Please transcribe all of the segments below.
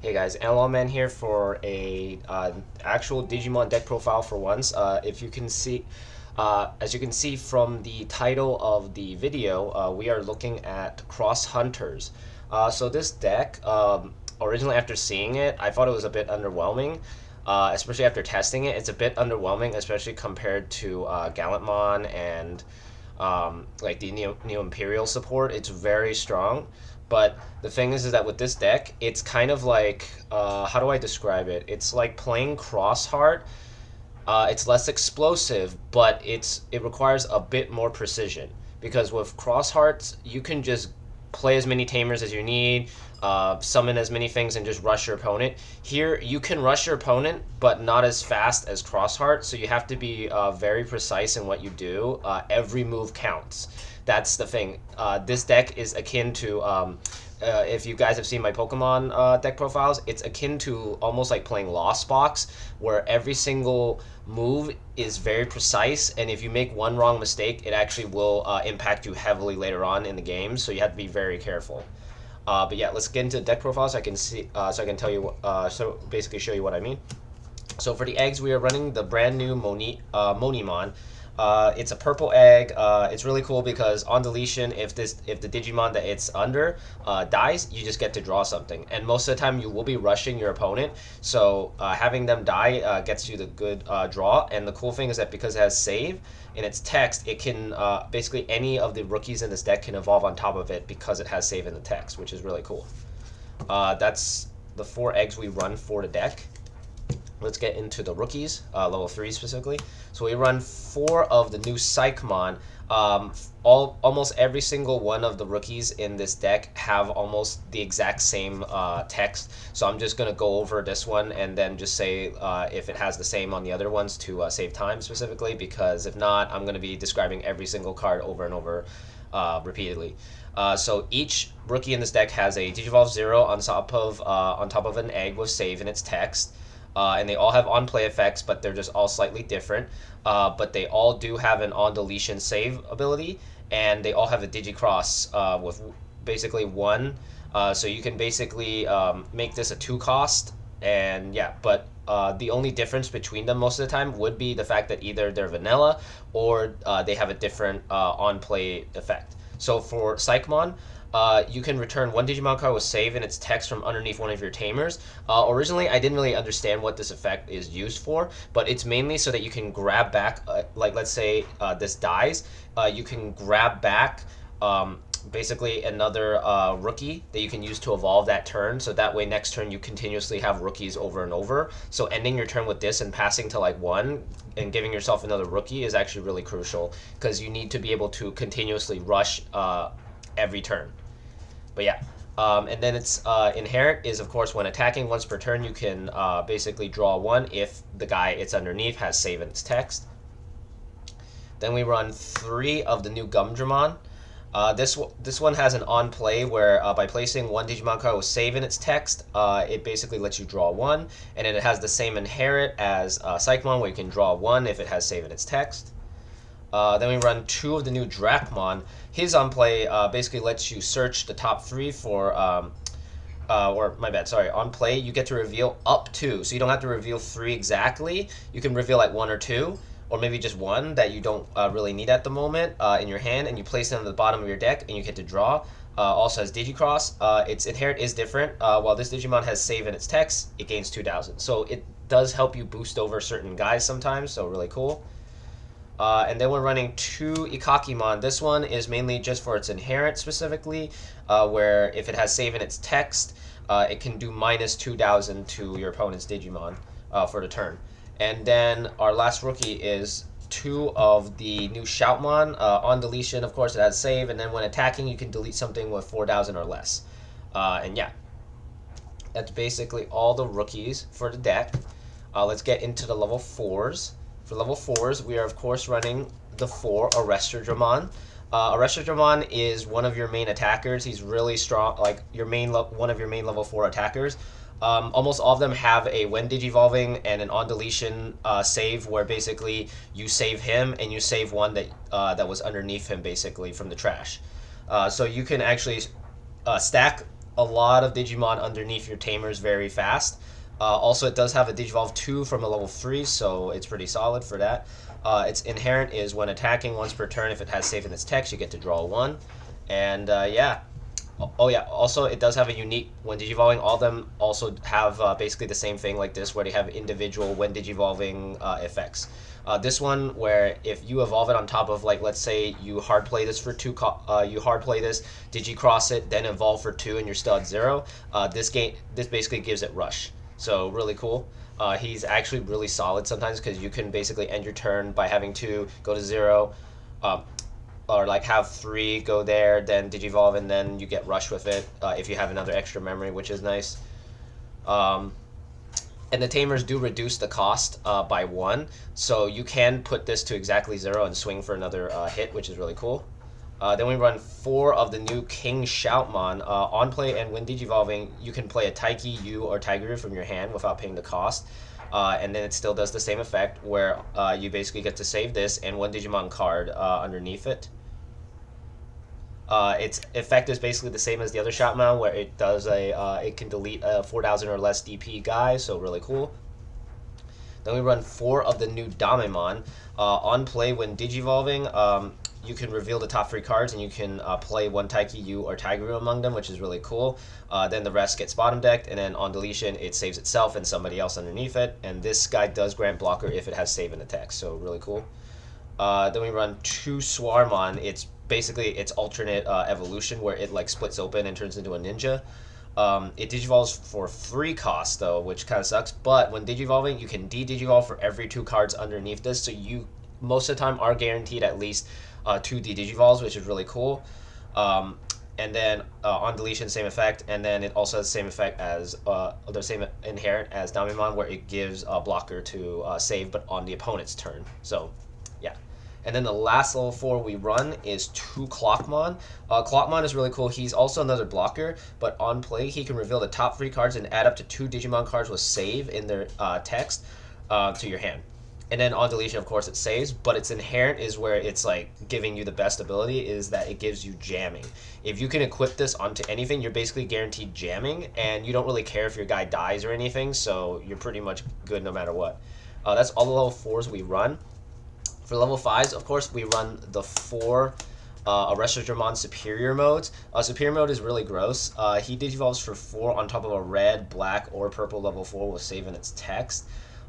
Hey guys, Man here for a actual Digimon deck profile for once. If you can see, as you can see from the title of the video, we are looking at Cross Hunters. So this deck, originally after seeing it, I thought it was a bit underwhelming. Especially after testing it, it's a bit underwhelming, especially compared to Gallantmon and like the Neo Imperial support. It's very strong. But the thing is that with this deck, it's kind of like how do I describe it? It's like playing Crossheart. It's less explosive, but it requires a bit more precision because with Crosshearts you can just play as many Tamers as you need, summon as many things, and just rush your opponent. Here you can rush your opponent, but not as fast as Crossheart, so you have to be very precise in what you do. Every move counts. That's the thing. This deck is akin to if you guys have seen my Pokemon deck profiles, it's akin to almost like playing Lost Box, where every single move is very precise, and if you make one wrong mistake, it actually will impact you heavily later on in the game. So you have to be very careful. But yeah, let's get into deck profiles. So I can see, so I can tell you, so basically show you what I mean. So for the eggs, we are running the brand new Monimon. It's a purple egg. It's really cool because on deletion, if the Digimon that it's under dies, you just get to draw something. And most of the time, you will be rushing your opponent. So having them die gets you the good draw. And the cool thing is that because it has save in its text, it can basically any of the rookies in this deck can evolve on top of it because it has save in the text, which is really cool. That's the 4 eggs we run for the deck. Let's get into the rookies, level 3 specifically. So we run 4 of the new Psychmon. Almost every single one of the rookies in this deck have almost the exact same text. So I'm just going to go over this one and then just say if it has the same on the other ones to save time specifically, because if not, I'm going to be describing every single card over and over repeatedly. So each rookie in this deck has a Digivolve 0 on top of an egg with save in its text. And they all have on-play effects, but they're just all slightly different. But they all do have an on-deletion save ability, and they all have a digicross with basically 1. So you can basically make this a 2 cost, and yeah, but the only difference between them most of the time would be the fact that either they're vanilla or they have a different on-play effect. So for Psychmon, you can return 1 Digimon card with save in its text from underneath one of your Tamers. Originally, I didn't really understand what this effect is used for, but it's mainly so that you can grab back, like let's say this dies, you can grab back basically another rookie that you can use to evolve that turn, so that way next turn you continuously have rookies over and over. So ending your turn with this and passing to like 1 and giving yourself another rookie is actually really crucial, because you need to be able to continuously rush every turn. But yeah, and then its inherent is, of course, when attacking once per turn, you can basically draw 1 if the guy it's underneath has save in its text. Then we run 3 of the new Gumdramon. This one has an on play where by placing 1 Digimon card with save in its text, it basically lets you draw 1, and then it has the same inherit as Psychmon, where you can draw 1 if it has save in its text. Then we run 2 of the new Dracmon. His on play basically lets you search the top 3 for, or my bad, sorry, on play you get to reveal up to. So you don't have to reveal 3 exactly. You can reveal like 1 or 2, or maybe just 1 that you don't really need at the moment in your hand, and you place it on the bottom of your deck, and you get to draw. Also has Digicross. Its inherit is different. While this Digimon has save in its text, it gains 2,000. So it does help you boost over certain guys sometimes, so really cool. And then we're running 2 Ikakimon. This one is mainly just for its inherent specifically, where if it has save in its text, it can do minus 2,000 to your opponent's Digimon for the turn. And then our last rookie is 2 of the new Shoutmon. On deletion, of course, it has save, and then when attacking, you can delete something with 4,000 or less. And yeah, that's basically all the rookies for the deck. Let's get into the level 4s. For level 4s, we are of course running the 4 Arresterdramon. Arresterdramon is one of your main attackers. He's really strong, like one of your main level 4 attackers. Almost all of them have a when digivolving and an on deletion save, where basically you save him and you save one that was underneath him basically from the trash. So you can actually stack a lot of Digimon underneath your Tamers very fast. Also, it does have a Digivolve 2 from a level 3, so it's pretty solid for that. Its inherent is when attacking once per turn, if it has save in its text, you get to draw 1. And yeah. Oh yeah, also it does have a unique, when digivolving, all of them also have basically the same thing like this, where they have individual when digivolving effects. This one, where if you evolve it on top of, like, let's say you hard play this for 2, you hard play this, digicross it, then evolve for 2, and you're still at 0. This basically gives it rush. So really cool. He's actually really solid sometimes, because you can basically end your turn by having 2 go to 0. Or like have 3 go there, then digivolve, and then you get rush with it if you have another extra memory, which is nice. And the Tamers do reduce the cost by 1, so you can put this to exactly 0 and swing for another hit, which is really cool. Then we run 4 of the new King Shoutmon. On play and when digivolving, you can play a Taiki, Yu, or Tiguru from your hand without paying the cost. And then it still does the same effect, where you basically get to save this and one Digimon card underneath it. Its effect is basically the same as the other Shoutmon, where it does it can delete a 4,000 or less DP guy, so really cool. Then we run 4 of the new Damemon. On play, when digivolving, you can reveal the top 3 cards, and you can play one Taiki, Yu, or Tiguru among them, which is really cool. Then the rest gets bottom decked, and then on deletion, it saves itself and somebody else underneath it. And this guy does grant blocker if it has save in the text, so really cool. Then we run 2 Swarmon. It's basically its alternate evolution, where it like splits open and turns into a ninja. It digivolves for 3 costs though, which kind of sucks. But when digivolving, you can de-digivolve for every 2 cards underneath this, so you most of the time are guaranteed at least 2 de-digivolves, which is really cool. And then on deletion, same effect, and then it also has the same effect as the same inherent as Damemon, where it gives a blocker to save, but on the opponent's turn. So yeah. And then the last level 4 we run is 2 Clockmon. Clockmon is really cool. He's also another blocker, but on play, he can reveal the top 3 cards and add up to 2 Digimon cards with save in their text to your hand. And then on deletion, of course, it saves, but its inherent is where it's like giving you the best ability, is that it gives you jamming. If you can equip this onto anything, you're basically guaranteed jamming, and you don't really care if your guy dies or anything, so you're pretty much good no matter what. That's all the level 4s we run. For level 5s, of course, we run the 4 Arrestormon Superior modes. Superior mode is really gross. He digivolves for 4 on top of a red, black, or purple level 4 with save in its text.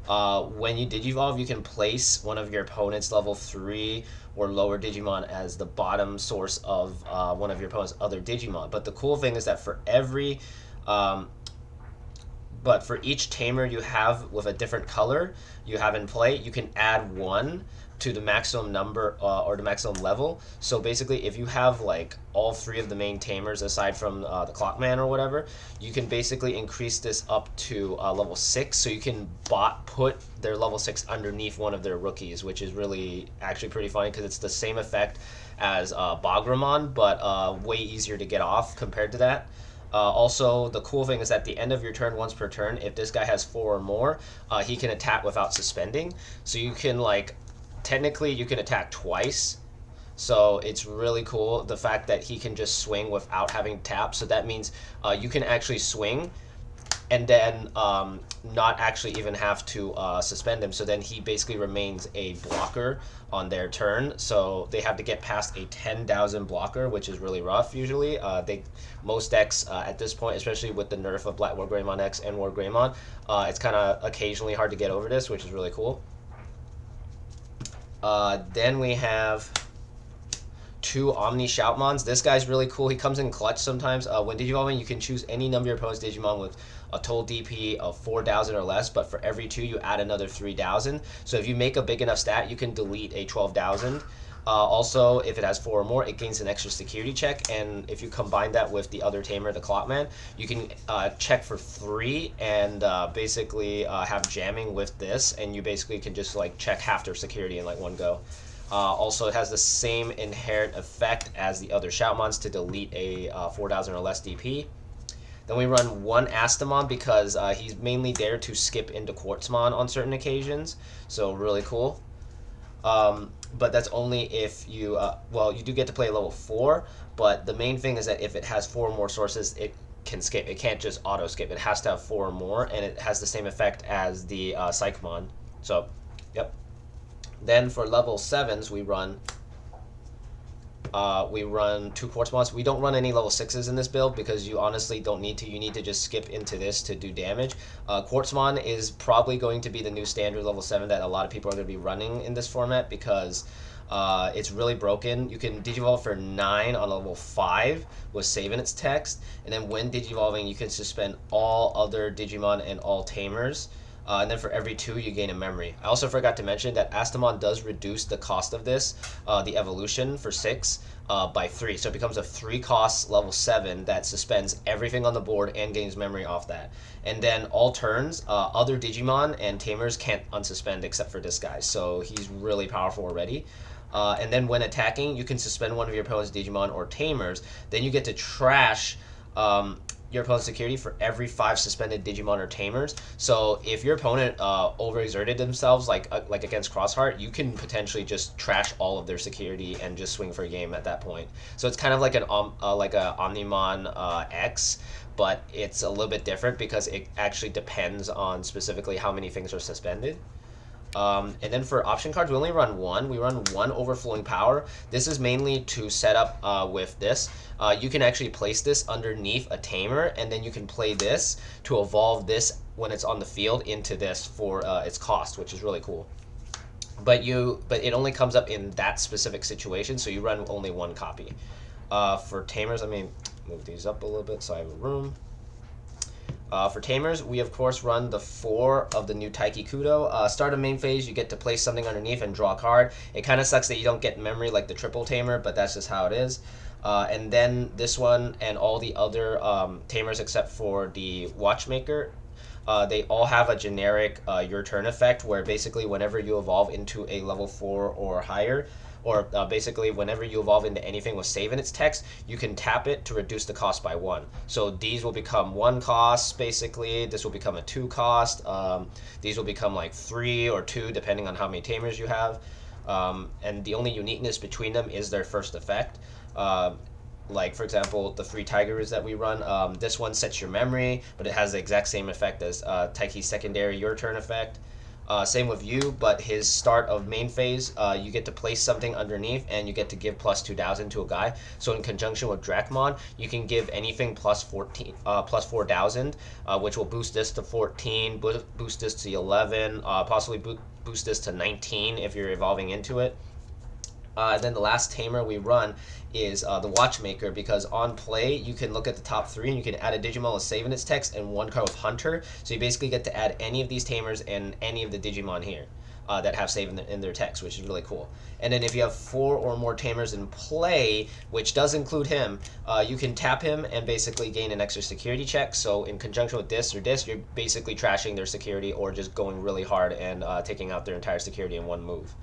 When you digivolve, you can place one of your opponent's level 3 or lower Digimon as the bottom source of one of your opponent's other Digimon. But the cool thing is that for every but for each tamer you have with a different color you have in play, you can add 1 to the maximum number or the maximum level. So basically, if you have like all 3 of the main tamers aside from the Clockman or whatever, you can basically increase this up to level 6. So you can put their level 6 underneath one of their rookies, which is really actually pretty funny, because it's the same effect as Bagramon, but way easier to get off compared to that. Also, the cool thing is at the end of your turn, once per turn, if this guy has 4 or more, he can attack without suspending. So you can like, technically you can attack twice. So it's really cool, the fact that he can just swing without having tap. So that means you can actually swing and then not actually even have to suspend him. So then he basically remains a blocker on their turn. So they have to get past a 10,000 blocker, which is really rough usually. Most decks at this point, especially with the nerf of Black War Greymon X and War Greymon, it's kind of occasionally hard to get over this, which is really cool. Then we have 2 Omni Shoutmons. This guy's really cool. He comes in clutch sometimes. When digivolving, you can choose any number of your opponent's Digimon with a total DP of 4,000 or less, but for every 2, you add another 3,000. So if you make a big enough stat, you can delete a 12,000. Also, if it has 4 or more, it gains an extra security check, and if you combine that with the other tamer, the Clockman, you can check for 3 and basically have jamming with this, and you basically can just like check half their security in like one go. Also, it has the same inherent effect as the other Shoutmons to delete a 4,000 or less DP. Then we run 1 Astamon because he's mainly there to skip into Quartzmon on certain occasions, so really cool. But that's only if you, well, you do get to play level 4, but the main thing is that if it has 4 or more sources, can skip. It can't just auto skip. It has to have 4 or more, and it has the same effect as the Psychmon. So, yep. Then for level 7s, we run 2 Quartzmons. We don't run any level 6s in this build because you honestly don't need to. You need to just skip into this to do damage. Quartzmon is probably going to be the new standard level 7 that a lot of people are going to be running in this format because it's really broken. You can digivolve for 9 on level 5 with saving its text, and then when digivolving, you can suspend all other Digimon and all Tamers. And then for every 2, you gain a memory. I also forgot to mention that Astamon does reduce the cost of this, the evolution for 6, by 3. So it becomes a 3 cost level 7 that suspends everything on the board and gains memory off that. And then all turns, other Digimon and Tamers can't unsuspend except for this guy. So he's really powerful already. And then when attacking, you can suspend one of your opponent's Digimon or Tamers. Then you get to trash your opponent's security for every 5 suspended Digimon or Tamers. So if your opponent overexerted themselves, like against Crossheart, you can potentially just trash all of their security and just swing for a game at that point. So it's kind of like an Omnimon X, but it's a little bit different because it actually depends on specifically how many things are suspended. And then for option cards, we only run 1. We run 1 Overflowing Power. This is mainly to set up with this. You can actually place this underneath a Tamer, and then you can play this to evolve this when it's on the field into this for its cost, which is really cool. But it only comes up in that specific situation, so you run only 1 copy. For Tamers, let me move these up a little bit so I have room. For Tamers, we of course run the 4 of the new Taiki Kudo. Start a main phase, you get to place something underneath and draw a card. It kind of sucks that you don't get memory like the triple Tamer, but that's just how it is. And then this one and all the other Tamers except for the Watchmaker, they all have a generic your turn effect where basically whenever you evolve into a level 4 or higher, or basically whenever you evolve into anything with save in its text, you can tap it to reduce the cost by 1. So these will become 1 cost, basically. This will become a 2 cost. These will become like 3 or 2, depending on how many Tamers you have. And the only uniqueness between them is their first effect. Like, for example, the 3 Tigers that we run, this one sets your memory, but it has the exact same effect as Taiki's secondary your turn effect. Same with you, but his start of main phase, you get to place something underneath and you get to give plus 2,000 to a guy. So in conjunction with Dracmon, you can give anything plus 4,000, which will boost this to 14, boost this to 11, possibly boost this to 19 if you're evolving into it. Then the last Tamer we run is the Watchmaker, because on play you can look at the top 3 and you can add a Digimon with save in its text and 1 card with Hunter. So you basically get to add any of these Tamers and any of the Digimon here that have save in their text, which is really cool. And then if you have 4 or more Tamers in play, which does include him, you can tap him and basically gain an extra security check. So in conjunction with this or this, you're basically trashing their security or just going really hard and taking out their entire security in 1 move.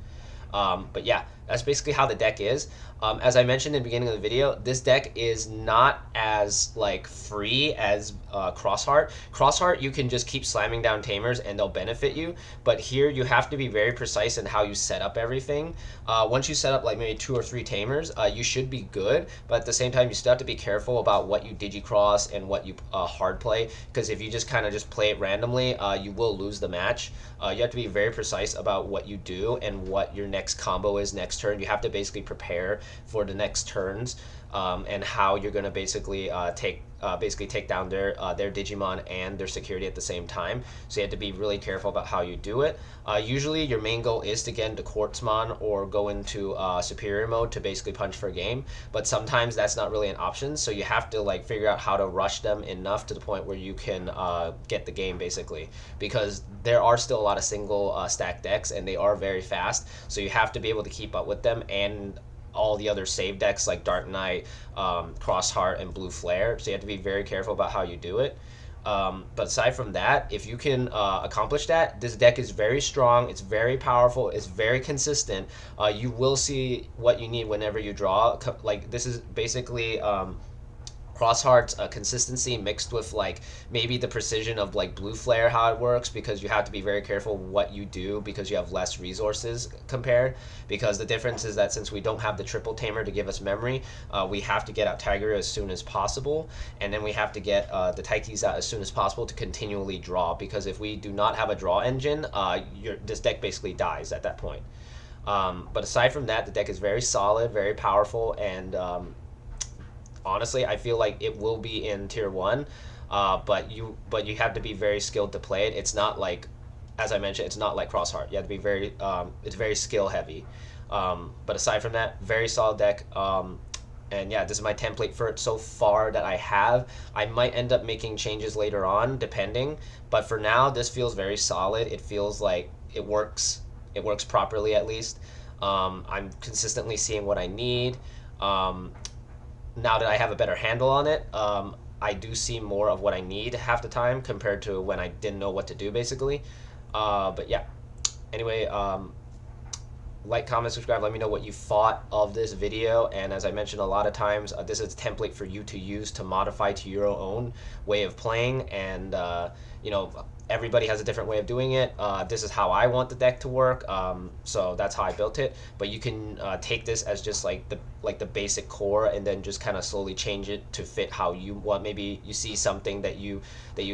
But yeah, that's basically how the deck is. As I mentioned in the beginning of the video, this deck is not as like free as Crossheart. Crossheart, you can just keep slamming down Tamers and they'll benefit you. But here you have to be very precise in how you set up everything. Once you set up like maybe 2 or 3 Tamers, you should be good. But at the same time, you still have to be careful about what you digicross and what you hard play. Because if you just kind of just play it randomly, you will lose the match. You have to be very precise about what you do and what your next combo is next turn. You have to basically prepare for the next turns and how you're going to basically take down their Digimon and their security at the same time. So you have to be really careful about how you do it. Usually your main goal is to get into Quartzmon or go into superior mode to basically punch for a game, but sometimes that's not really an option, so you have to like figure out how to rush them enough to the point where you can get the game basically, because there are still a lot of single stack decks and they are very fast, so you have to be able to keep up with them and all the other save decks like Dark Knight, Crossheart, and Blue Flare. So you have to be very careful about how you do it. But aside from that, if you can accomplish that, this deck is very strong, it's very powerful, it's very consistent. You will see what you need whenever you draw. Like, this is basically Crossheart's consistency mixed with like maybe the precision of like blue flare, how it works, because you have to be very careful what you do because you have less resources compared, because the difference is that since we don't have the triple tamer to give us memory, we have to get out Tiger as soon as possible, and then we have to get the Taikis out as soon as possible to continually draw, because if we do not have a draw engine, this deck basically dies at that point. But aside from that, the deck is very solid, very powerful, and honestly, I feel like it will be in tier one, but you have to be very skilled to play it. It's not like, as I mentioned, it's not like Crossheart. You have to be very it's very skill heavy. But aside from that, very solid deck. And yeah, this is my template for it so far that I have. I might end up making changes later on, depending. But for now, this feels very solid. It feels like it works. It works properly at least. I'm consistently seeing what I need. Now that I have a better handle on it, I do see more of what I need half the time compared to when I didn't know what to do, basically. But yeah. Anyway, like, comment, subscribe. Let me know what you thought of this video. And as I mentioned a lot of times, this is a template for you to use to modify to your own way of playing. And everybody has a different way of doing it. This is how I want the deck to work. So that's how I built it. But you can take this as just like the basic core, and then just kind of slowly change it to fit how you want. Maybe you see something that you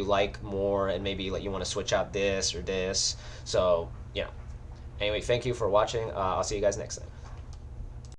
like more, and maybe like you want to switch out this or this. So Anyway, thank you for watching. I'll see you guys next time.